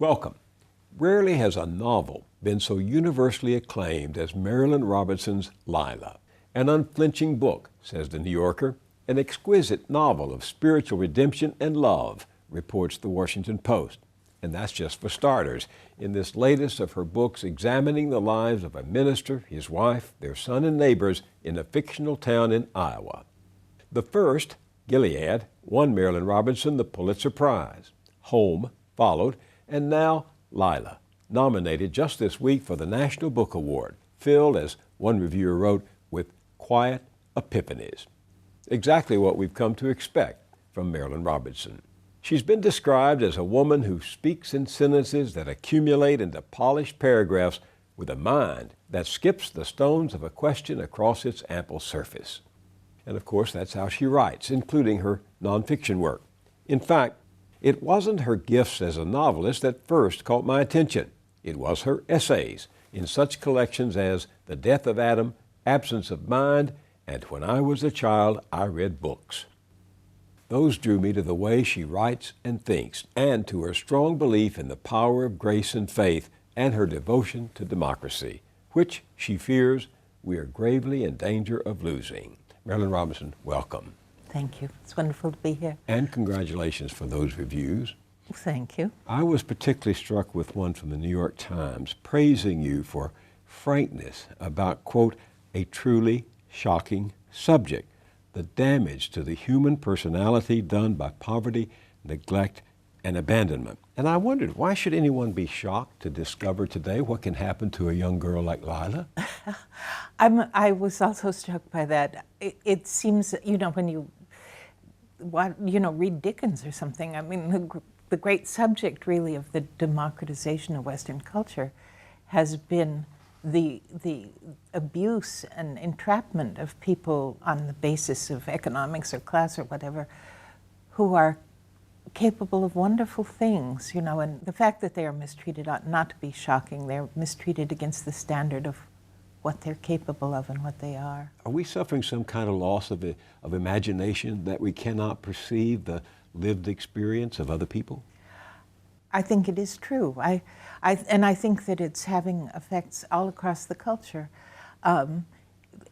Welcome. Rarely has a novel been so universally acclaimed as Marilynne Robinson's Lila. An unflinching book, says The New Yorker, an exquisite novel of spiritual redemption and love, reports The Washington Post. And that's just for starters. In this latest of her books examining the lives of a minister, his wife, their son, and neighbors in a fictional town in Iowa. The first, Gilead, won Marilynne Robinson the Pulitzer Prize. Home followed, and now Lila, nominated just this week for the National Book Award, filled, as one reviewer wrote, with quiet epiphanies. Exactly what we've come to expect from Marilynne Robinson. She's been described as a woman who speaks in sentences that accumulate into polished paragraphs with a mind that skips the stones of a question across its ample surface. And of course, that's how she writes, including her nonfiction work. In fact, it wasn't her gifts as a novelist that first caught my attention. It was her essays in such collections as The Death of Adam, Absence of Mind, and When I Was a Child, I Read Books. Those drew me to the way she writes and thinks, and to her strong belief in the power of grace and faith and her devotion to democracy, which, she fears, we are gravely in danger of losing. Marilynne Robinson, welcome. Thank you. It's wonderful to be here. And congratulations for those reviews. Thank you. I was particularly struck with one from the New York Times praising you for frankness about, quote, a truly shocking subject, the damage to the human personality done by poverty, neglect, and abandonment. And I wondered, why should anyone be shocked to discover today what can happen to a young girl like Lila? I was also struck by that. It seems, when you read Dickens or something, I mean, the great subject really of the democratization of Western culture has been the abuse and entrapment of people on the basis of economics or class or whatever, who are capable of wonderful things, and the fact that they are mistreated ought not to be shocking. They're mistreated against the standard of what they're capable of and what they are. Are we suffering some kind of loss of imagination, that we cannot perceive the lived experience of other people? I think it is true. And I think that it's having effects all across the culture.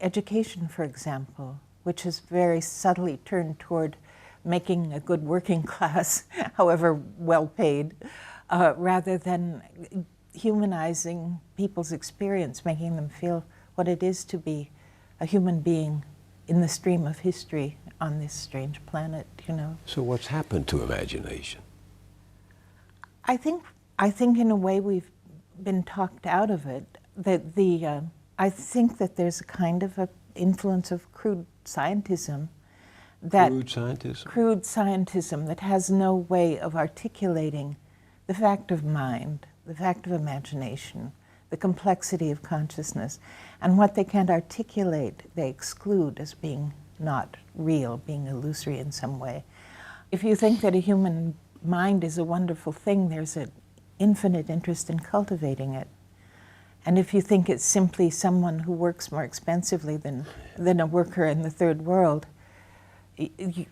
Education, for example, which has very subtly turned toward making a good working class, however well paid, rather than humanizing people's experience, making them feel what it is to be a human being in the stream of history on this strange planet, So what's happened to imagination? I think in a way we've been talked out of it. I think that there's a kind of a influence of crude scientism. Crude scientism that has no way of articulating the fact of mind, the fact of imagination, the complexity of consciousness, and what they can't articulate, they exclude as being not real, being illusory in some way. If you think that a human mind is a wonderful thing, there's an infinite interest in cultivating it. And if you think it's simply someone who works more expensively than a worker in the third world, you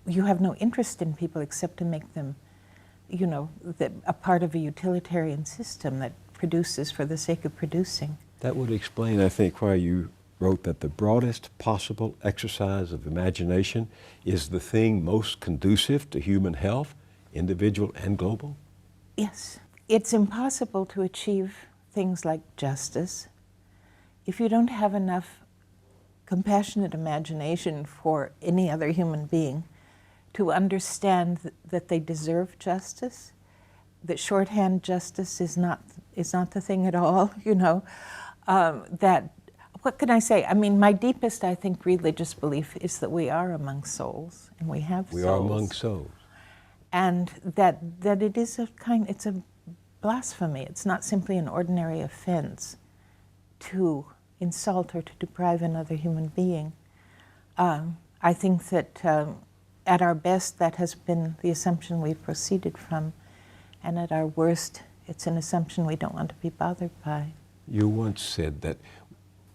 have no interest in people except to make them, a part of a utilitarian system that produces for the sake of producing. That would explain, I think, why you wrote that the broadest possible exercise of imagination is the thing most conducive to human health, individual and global? Yes. It's impossible to achieve things like justice if you don't have enough compassionate imagination for any other human being to understand that they deserve justice, that shorthand justice is not the thing at all, that, what can I say? I mean, my deepest, I think, religious belief is that we are among souls, and we have souls. We are among souls. And that it is it's a blasphemy. It's not simply an ordinary offense to insult or to deprive another human being. I think that at our best, that has been the assumption we've proceeded from, and at our worst, it's an assumption we don't want to be bothered by. You once said that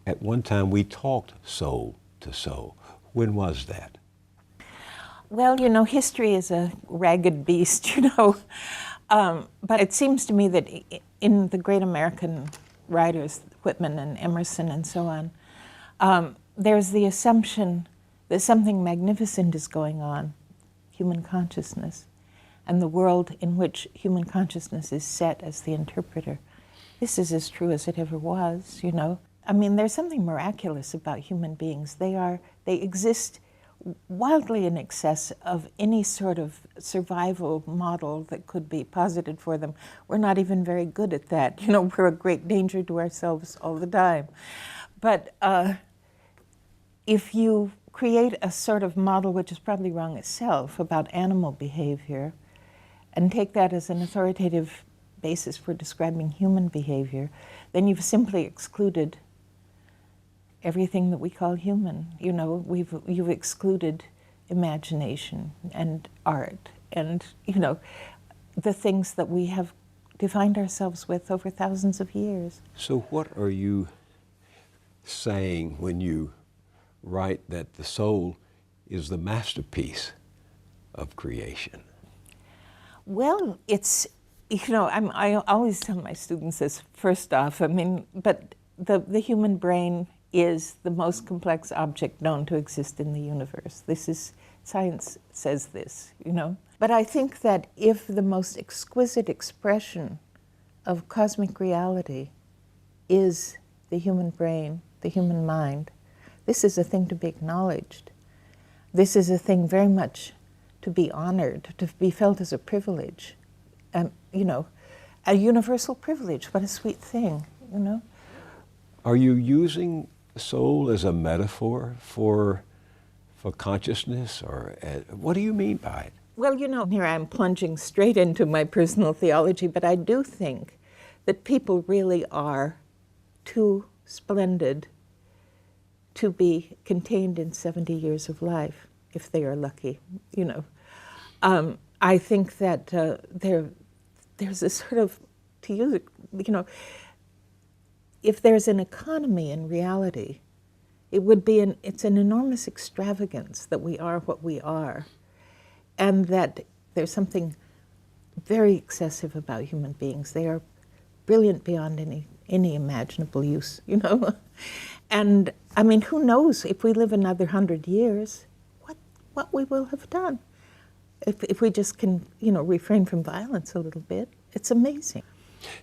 at one time we talked soul to soul. When was that? Well, history is a ragged beast, But it seems to me that in the great American writers, Whitman and Emerson and so on, there's the assumption that something magnificent is going on, human consciousness, and the world in which human consciousness is set as the interpreter. This is as true as it ever was, you know. I mean, there's something miraculous about human beings. They exist wildly in excess of any sort of survival model that could be posited for them. We're not even very good at that. You know, we're a great danger to ourselves all the time. But if you create a sort of model, which is probably wrong itself, about animal behavior, and take that as an authoritative basis for describing human behavior, then you've simply excluded everything that we call human. You know, you've excluded imagination and art and, you know, the things that we have defined ourselves with over thousands of years. So what are you saying when you write that the soul is the masterpiece of creation? Well, it's, you know, I always tell my students this, first off, I mean, but the human brain is the most complex object known to exist in the universe. This is, science says this, you know. But I think that if the most exquisite expression of cosmic reality is the human brain, the human mind, this is a thing to be acknowledged. This is a thing very much to be honored, to be felt as a privilege. You know, a universal privilege. What a sweet thing, you know. Are you using soul as a metaphor for consciousness, or what do you mean by it? Well, you know, here I'm plunging straight into my personal theology, but I do think that people really are too splendid to be contained in 70 years of life, if they are lucky, you know. I think that there's a sort of, to use it, you know, if there's an economy in reality, it would be it's an enormous extravagance that we are what we are, and that there's something very excessive about human beings. They are brilliant beyond any imaginable use, you know. And I mean, who knows if we live another 100 years, what we will have done. If we just can, you know, refrain from violence a little bit. It's amazing.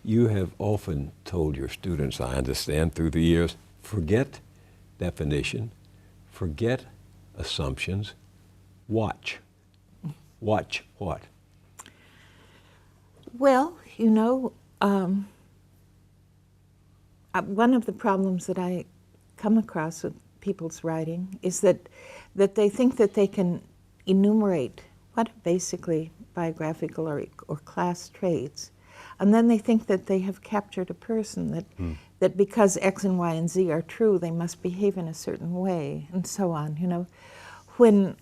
You have often told your students, I understand through the years, forget definition, forget assumptions, watch. Watch what? Well, you know, one of the problems that I come across with people's writing is that they think that they can enumerate what are basically biographical or class traits, and then they think that they have captured a person, that because X and Y and Z are true, they must behave in a certain way, and so on, you know. When,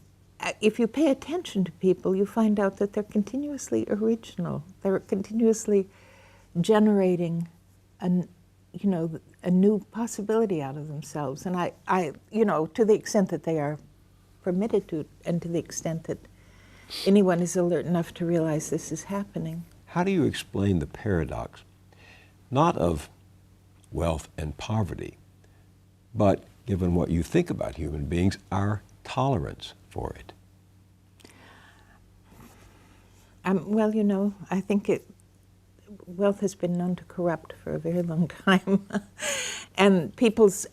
if you pay attention to people, you find out that they're continuously original. They're continuously generating you know, a new possibility out of themselves. And I, you know, to the extent that they are permitted to, and to the extent that anyone is alert enough to realize this is happening. How do you explain the paradox, not of wealth and poverty, but given what you think about human beings, our tolerance for it? Well, you know, I think wealth has been known to corrupt for a very long time. And people's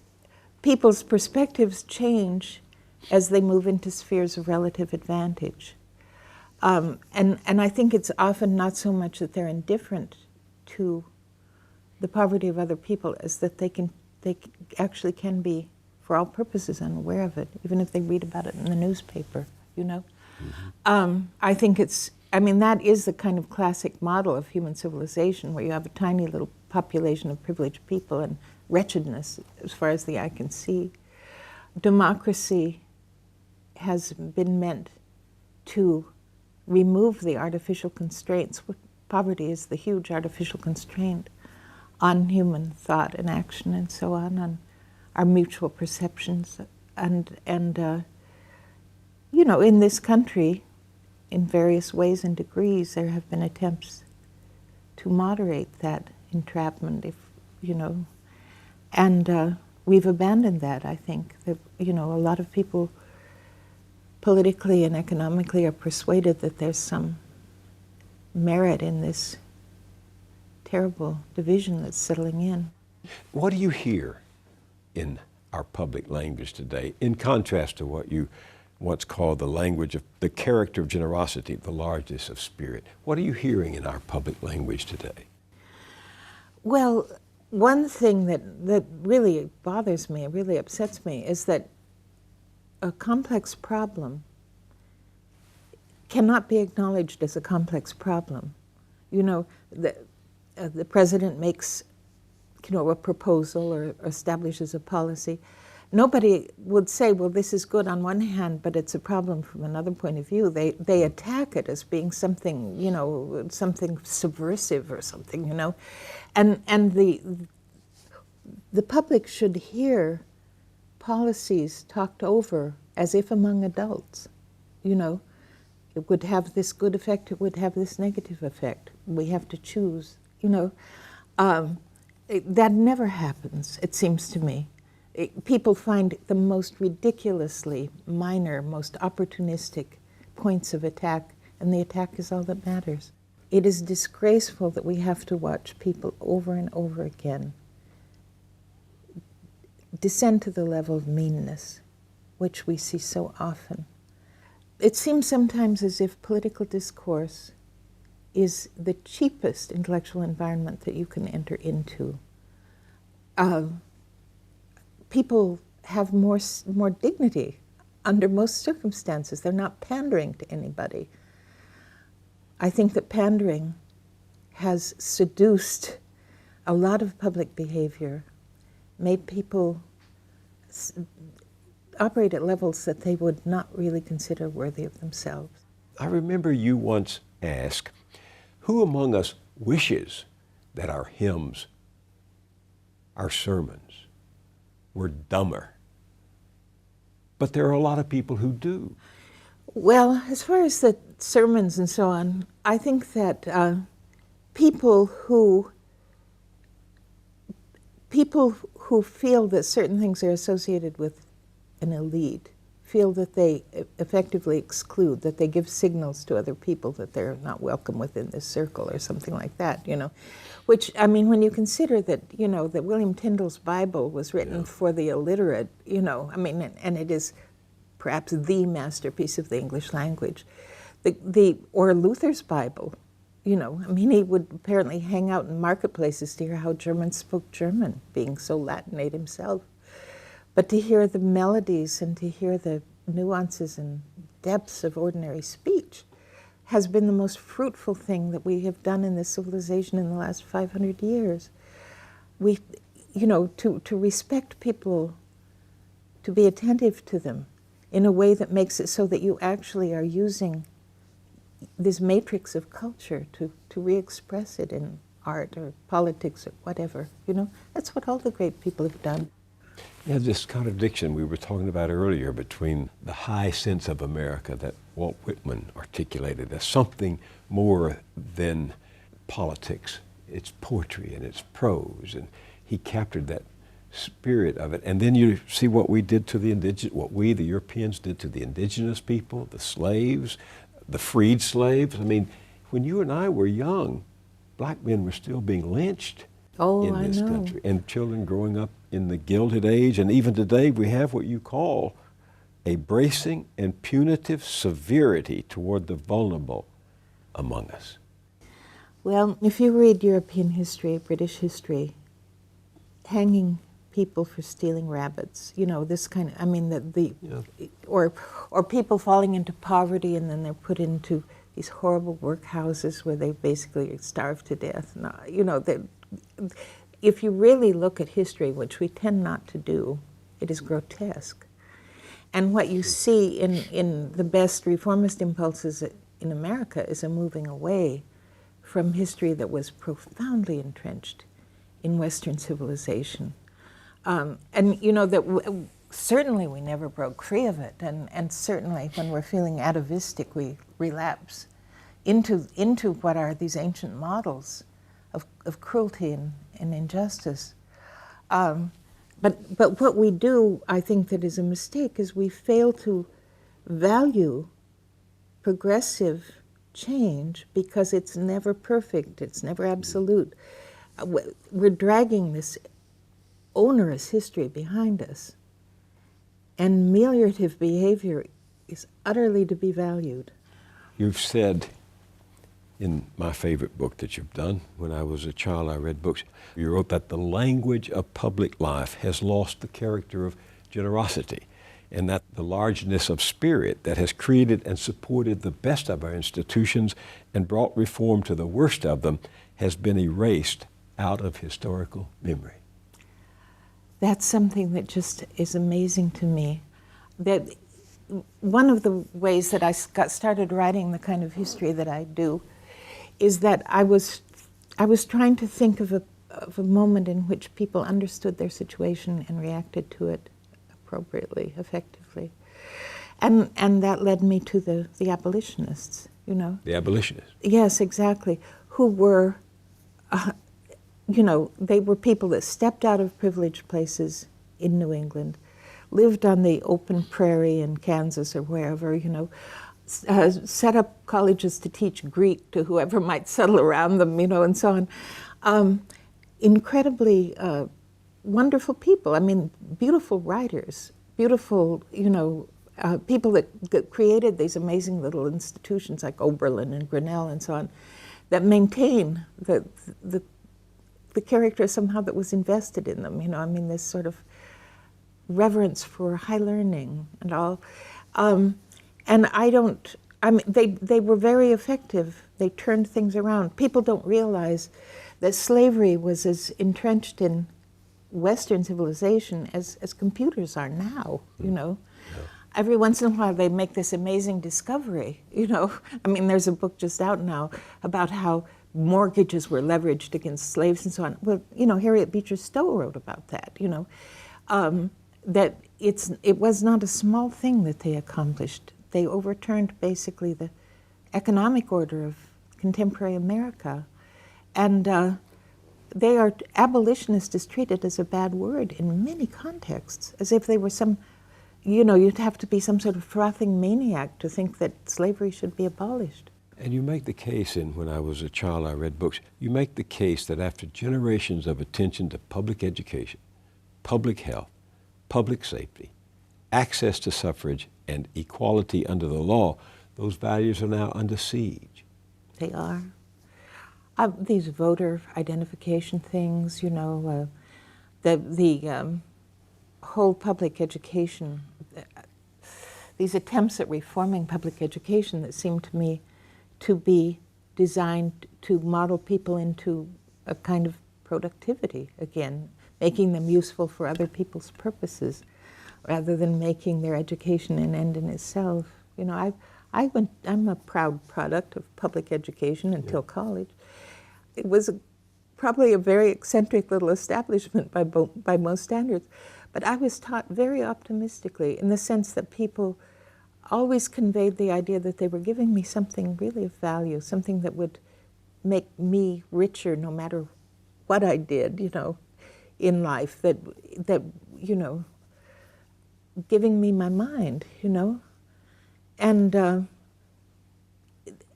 perspectives change as they move into spheres of relative advantage. And I think it's often not so much that they're indifferent to the poverty of other people as that they actually can be, for all purposes, unaware of it, even if they read about it in the newspaper, you know? Mm-hmm. I think that is the kind of classic model of human civilization, where you have a tiny little population of privileged people and wretchedness as far as the eye can see. Democracy has been meant to remove the artificial constraints. Poverty is the huge artificial constraint on human thought and action and so on our mutual perceptions. And you know, in this country, in various ways and degrees, there have been attempts to moderate that entrapment, if, and we've abandoned that, I think. That, a lot of people politically and economically are persuaded that there's some merit in this terrible division that's settling in. What do you hear in our public language today, in contrast to what you once called the language of the character of generosity, the largest of spirit? What are you hearing in our public language today? Well, one thing that really bothers me, really upsets me, is that a complex problem cannot be acknowledged as a complex problem. The president makes, a proposal or establishes a policy. Nobody would say, well, this is good on one hand, but it's a problem from another point of view. They attack it as being something, something subversive or something, And the public should hear policies talked over as if among adults, It would have this good effect, it would have this negative effect. We have to choose, that never happens, it seems to me. People find the most ridiculously minor, most opportunistic points of attack, and the attack is all that matters. It is disgraceful that we have to watch people over and over again descend to the level of meanness, which we see so often. It seems sometimes as if political discourse is the cheapest intellectual environment that you can enter into. People have more dignity under most circumstances. They're not pandering to anybody. I think that pandering has seduced a lot of public behavior, made people operate at levels that they would not really consider worthy of themselves. I remember you once asked, who among us wishes that our hymns, our sermons, were dumber? But there are a lot of people who do. Well, as far as the sermons and so on, I think that people who feel that certain things are associated with an elite feel that they effectively exclude, that they give signals to other people that they're not welcome within this circle or something like that, Which, when you consider that, that William Tyndale's Bible was written for the illiterate, and it is perhaps the masterpiece of the English language. Or Luther's Bible, he would apparently hang out in marketplaces to hear how Germans spoke German, being so Latinate himself. But to hear the melodies and to hear the nuances and depths of ordinary speech has been the most fruitful thing that we have done in this civilization in the last 500 years. To respect people, to be attentive to them in a way that makes it so that you actually are using this matrix of culture to re-express it in art or politics or whatever, That's what all the great people have done. Yeah, this contradiction we were talking about earlier between the high sense of America that Walt Whitman articulated as something more than politics. It's poetry and it's prose, and he captured that spirit of it. And then you see what we did to what we, the Europeans, did to the indigenous people, the slaves, the freed slaves. When you and I were young, black men were still being lynched in this country, and children growing up in the Gilded Age, and even today we have what you call a bracing and punitive severity toward the vulnerable among us. Well, if you read European history, British history, hanging people for stealing rabbits, this kind of, or people falling into poverty and then they're put into these horrible workhouses where they basically starve to death. If you really look at history, which we tend not to do, it is grotesque. And what you see in the best reformist impulses in America is a moving away from history that was profoundly entrenched in Western civilization. Certainly we never broke free of it, and certainly when we're feeling atavistic, we relapse into what are these ancient models of cruelty and injustice. But what we do, I think that is a mistake, is we fail to value progressive change because it's never perfect, it's never absolute. We're dragging this onerous history behind us, and ameliorative behavior is utterly to be valued. You've said in my favorite book that you've done, when I was a child I read books, you wrote that the language of public life has lost the character of generosity, and that the largeness of spirit that has created and supported the best of our institutions and brought reform to the worst of them has been erased out of historical memory. That's something that just is amazing to me. That one of the ways that I got started writing the kind of history that I do is that I was trying to think of a moment in which people understood their situation and reacted to it appropriately, effectively. And that led me to the abolitionists, you know. The abolitionists? Yes, exactly. Who were, you know, they were people that stepped out of privileged places in New England, lived on the open prairie in Kansas or wherever, you know, set up colleges to teach Greek to whoever might settle around them, you know, and so on. Incredibly wonderful people. I mean, beautiful writers, beautiful, you know, people that created these amazing little institutions like Oberlin and Grinnell and so on, that maintain the character somehow that was invested in them. You know, I mean, this sort of reverence for high learning and all. And they were very effective. They turned things around. People don't realize that slavery was as entrenched in Western civilization as computers are now, you know. Yeah. Every once in a while they make this amazing discovery, you know. I mean, there's a book just out now about how mortgages were leveraged against slaves and so on. Well, you know, Harriet Beecher Stowe wrote about that, you know. That it was not a small thing that they accomplished. They overturned basically the economic order of contemporary America. And abolitionist is treated as a bad word in many contexts, as if they were some, you know, you'd have to be some sort of frothing maniac to think that slavery should be abolished. And you make the case, when I was a child I read books, you make the case that after generations of attention to public education, public health, public safety, access to suffrage, and equality under the law, those values are now under siege. They are. These voter identification things, you know, the whole public education, these attempts at reforming public education that seem to me to be designed to model people into a kind of productivity again, making them useful for other people's purposes, rather than making their education an end in itself. You know, I'm a proud product of public education until college. It was probably a very eccentric little establishment by most standards, but I was taught very optimistically in the sense that people always conveyed the idea that they were giving me something really of value, something that would make me richer no matter what I did, you know, in life, that you know, giving me my mind, you know. And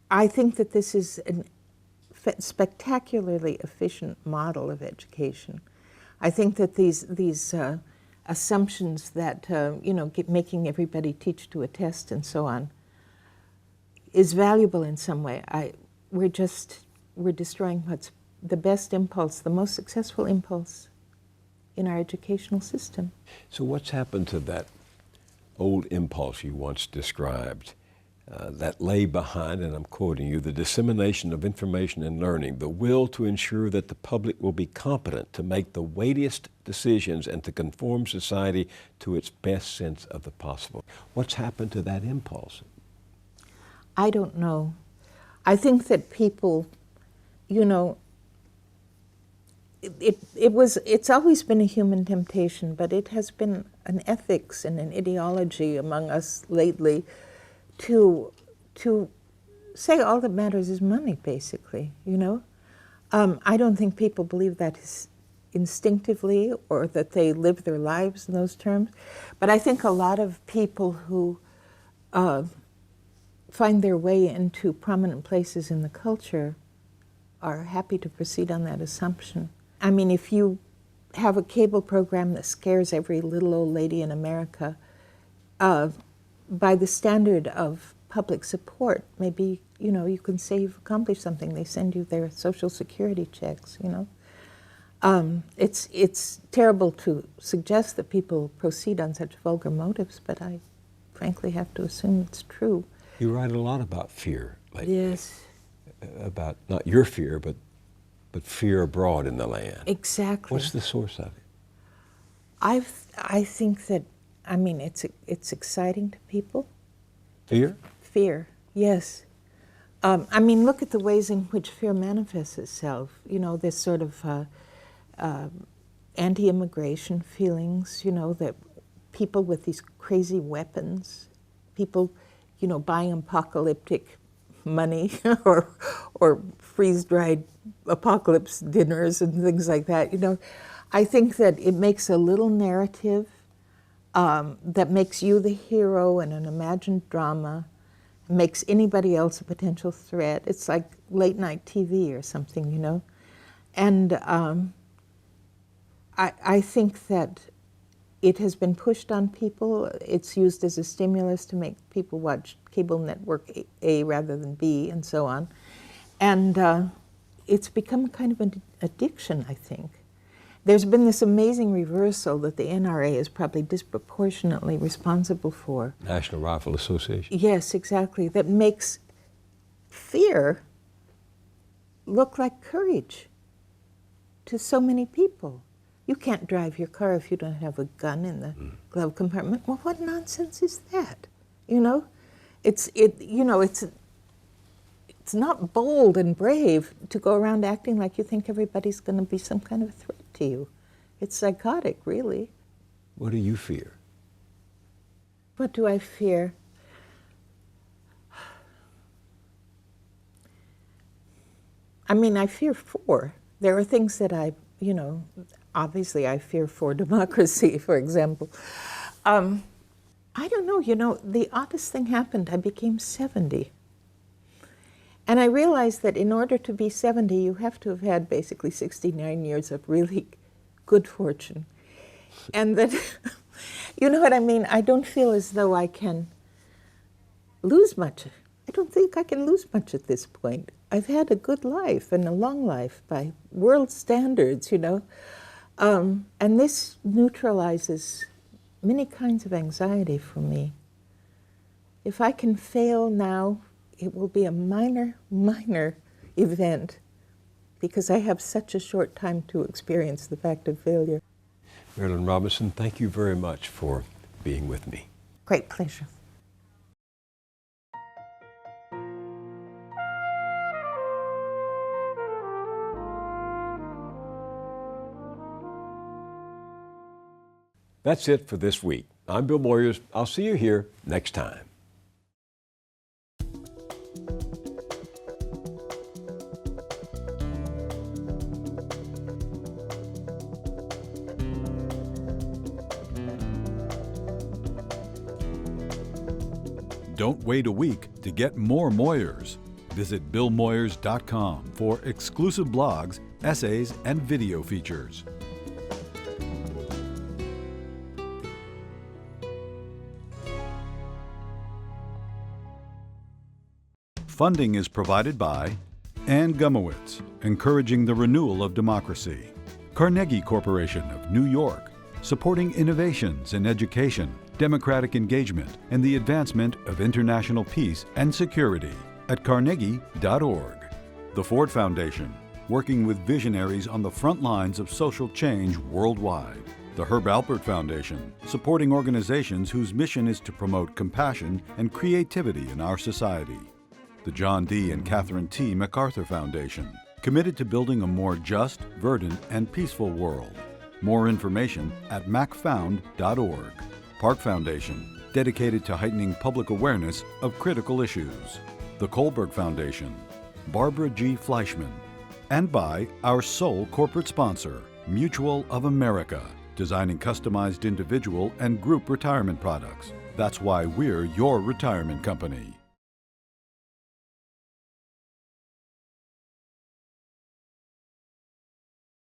I think that this is a spectacularly efficient model of education. I think that these assumptions that, you know, making everybody teach to a test and so on is valuable in some way. We're destroying what's the best impulse, the most successful impulse in our educational system. So what's happened to that old impulse you once described that lay behind, and I'm quoting you, the dissemination of information and learning, the will to ensure that the public will be competent to make the weightiest decisions and to conform society to its best sense of the possible? What's happened to that impulse? I don't know. I think that people, you know, it's always been a human temptation, but it has been an ethics and an ideology among us lately to say all that matters is money, basically, you know. I don't think people believe that instinctively or that they live their lives in those terms. But I think a lot of people who find their way into prominent places in the culture are happy to proceed on that assumption. I mean, if you have a cable program that scares every little old lady in America, by the standard of public support, maybe, you know, you can say you've accomplished something. They send you their Social Security checks, you know. It's terrible to suggest that people proceed on such vulgar motives, but I frankly have to assume it's true. You write a lot about fear lately. Yes. About not your fear, but fear abroad in the land. Exactly. What's the source of it? I think that, I mean, it's exciting to people. Fear? Fear, yes. I mean, look at the ways in which fear manifests itself. You know, this sort of anti-immigration feelings, you know, that people with these crazy weapons, people, you know, buying apocalyptic money or freeze-dried apocalypse dinners and things like that. You know, I think that it makes a little narrative that makes you the hero in an imagined drama, makes anybody else a potential threat. It's like late-night TV or something, you know. And I think that it has been pushed on people. It's used as a stimulus to make people watch cable network A rather than B, and so on. And it's become kind of an addiction, I think. There's been this amazing reversal that the NRA is probably disproportionately responsible for. National Rifle Association. Yes, exactly. That makes fear look like courage to so many people. You can't drive your car if you don't have a gun in the glove compartment. Well, what nonsense is that? You know, it's not bold and brave to go around acting like you think everybody's going to be some kind of threat to you. It's psychotic, really. What do you fear? What do I fear? I mean, I fear for. There are things that I, you know, obviously I fear for democracy, for example. I don't know, you know, the oddest thing happened. I became 70. And I realized that in order to be 70, you have to have had basically 69 years of really good fortune. And that, you know what I mean? I don't feel as though I can lose much. I don't think I can lose much at this point. I've had a good life and a long life by world standards, you know. And this neutralizes many kinds of anxiety for me. If I can fail now, it will be a minor event because I have such a short time to experience the fact of failure. Marilynne Robinson, thank you very much for being with me. Great pleasure. That's it for this week. I'm Bill Moyers. I'll see you here next time. Don't wait a week to get more Moyers. Visit BillMoyers.com for exclusive blogs, essays, and video features. Funding is provided by Ann Gumowitz, encouraging the renewal of democracy. Carnegie Corporation of New York, supporting innovations in education, democratic engagement, and the advancement of international peace and security at carnegie.org. The Ford Foundation, working with visionaries on the front lines of social change worldwide. The Herb Alpert Foundation, supporting organizations whose mission is to promote compassion and creativity in our society. The John D. and Catherine T. MacArthur Foundation, committed to building a more just, verdant, and peaceful world. More information at macfound.org. Park Foundation, dedicated to heightening public awareness of critical issues. The Kohlberg Foundation, Barbara G. Fleischman. And by our sole corporate sponsor, Mutual of America, designing customized individual and group retirement products. That's why we're your retirement company.